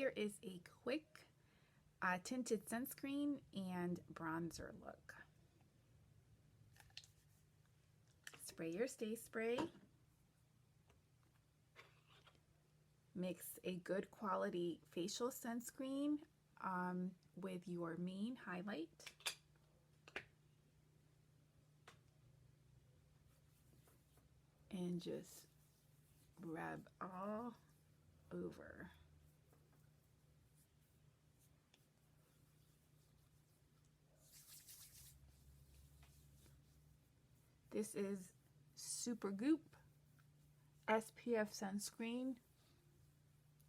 here is a quick tinted sunscreen and bronzer look. Spray your Stay Spray. Mix a good quality facial sunscreen with your main highlight. And just rub all over. This is Supergoop SPF sunscreen.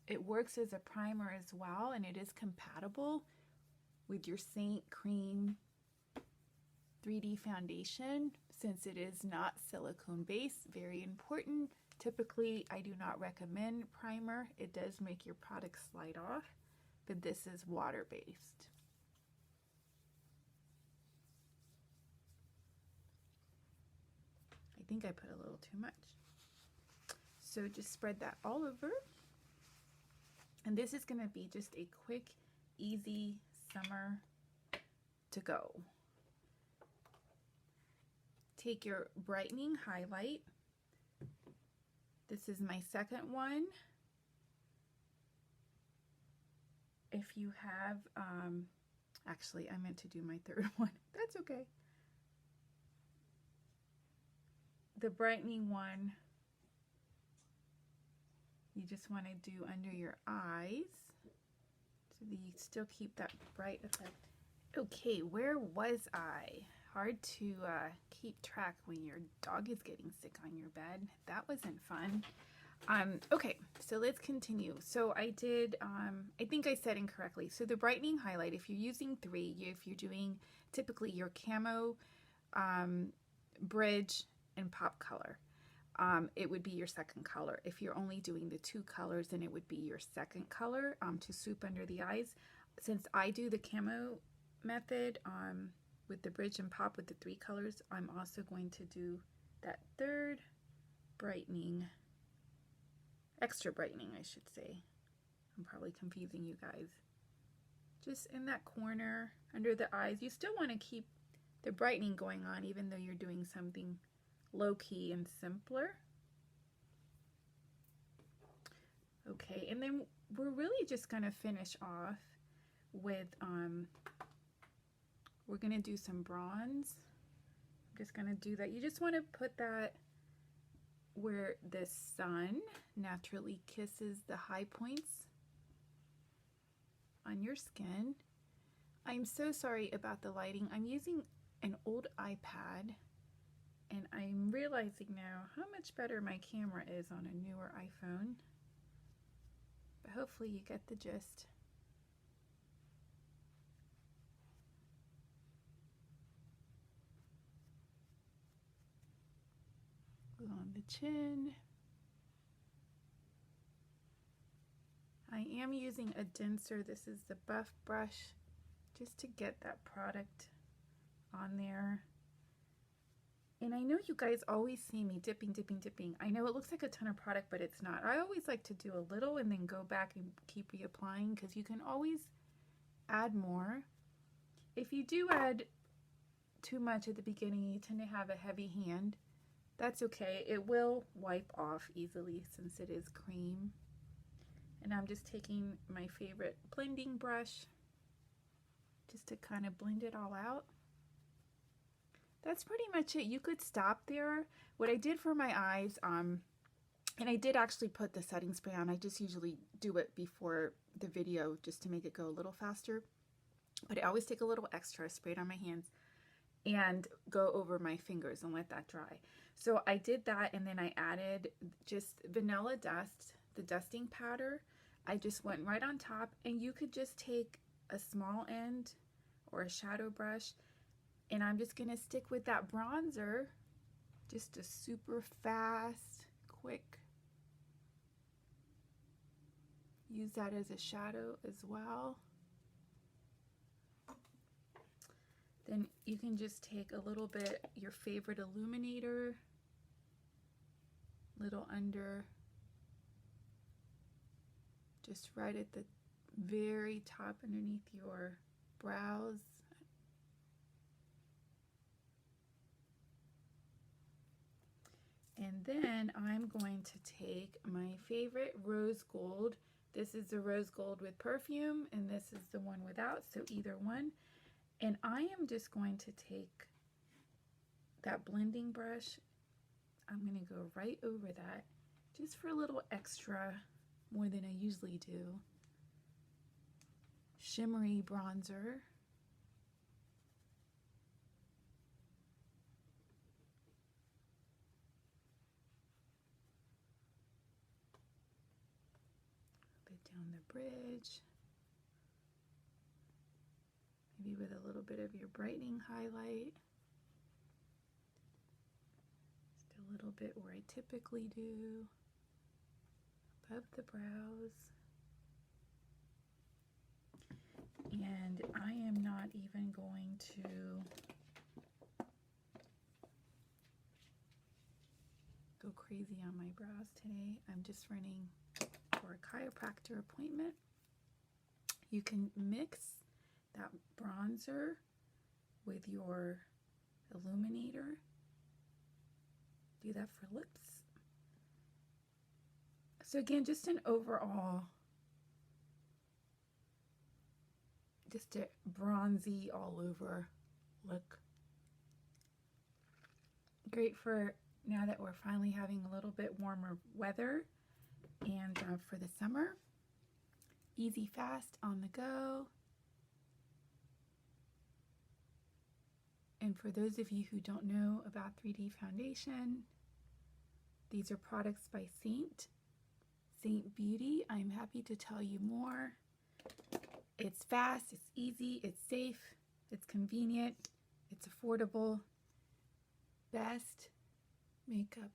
It works as a primer as well, and it is compatible with your Seint Cream 3D foundation since it is not silicone based. Very important. Typically, I do not recommend primer. It does make your product slide off, but this is water based. I think I put a little too much. So just spread that all over. And this is going to be just a quick, easy summer to go. Take your brightening highlight. This is my second one. If you have, actually I meant to do my third one. That's okay. The brightening one, you just want to do under your eyes so that you still keep that bright effect. Okay, where was I? Hard to keep track when your dog is getting sick on your bed. That wasn't fun. Okay, so let's continue. So I did, I think I said incorrectly. So the brightening highlight, if you're using 3, if you're doing typically your camo, bridge, and pop color, it would be your second color. If you're only doing the 2 colors, then it would be your second color to soup under the eyes. Since I do the camo method with the bridge and pop with the 3 colors, I'm also going to do that third brightening, extra brightening I should say. I'm probably confusing you guys. Just in that corner under the eyes. You still want to keep the brightening going on even though you're doing something low-key and simpler. Okay, and then we're really just going to finish off with we're going to do some bronze. I'm just going to do that. You just want to put that where the sun naturally kisses the high points on your skin. I'm so sorry about the lighting. I'm using an old iPad, and I'm realizing now how much better my camera is on a newer iPhone. But hopefully you get the gist. On the chin. I am using a denser, this is the buff brush, just to get that product on there. And I know you guys always see me dipping, dipping, dipping. I know it looks like a ton of product, but it's not. I always like to do a little and then go back and keep reapplying because you can always add more. If you do add too much at the beginning, you tend to have a heavy hand. That's okay. It will wipe off easily since it is cream. And I'm just taking my favorite blending brush just to kind of blend it all out. That's pretty much it. You could stop there. What I did for my eyes, and I did actually put the setting spray on. I just usually do it before the video just to make it go a little faster. But I always take a little extra, spray it on my hands, and go over my fingers and let that dry. So I did that, and then I added just vanilla dust, the dusting powder. I just went right on top, and you could just take a small end or a shadow brush, and I'm just gonna stick with that bronzer, just a super fast, quick. Use that as a shadow as well. Then you can just take a little bit, your favorite illuminator, little under, just right at the very top underneath your brows. And then I'm going to take my favorite rose gold. This is the rose gold with perfume, and this is the one without, so either one. And I am just going to take that blending brush. I'm going to go right over that just for a little extra, more than I usually do. Shimmery bronzer. A bit down the bridge. Maybe with a little bit of your brightening highlight. Just a little bit where I typically do. Above the brows. And I am not even going to go crazy on my brows today. I'm just running for a chiropractor appointment. You can mix that bronzer with your Illuminator. Do that for lips. So again, just an overall, just a bronzy all over look. Great for now that we're finally having a little bit warmer weather, and for the summer. Easy, fast, on the go. And for those of you who don't know about 3D foundation, these are products by Seint Beauty. I'm happy to tell you more. It's fast, it's easy, it's safe, it's convenient, it's affordable. Best makeup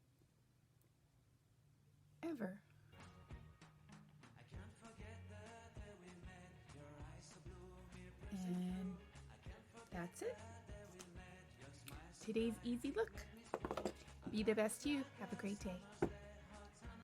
ever. And that's it. Today's easy look. Be the best you. Have a great day.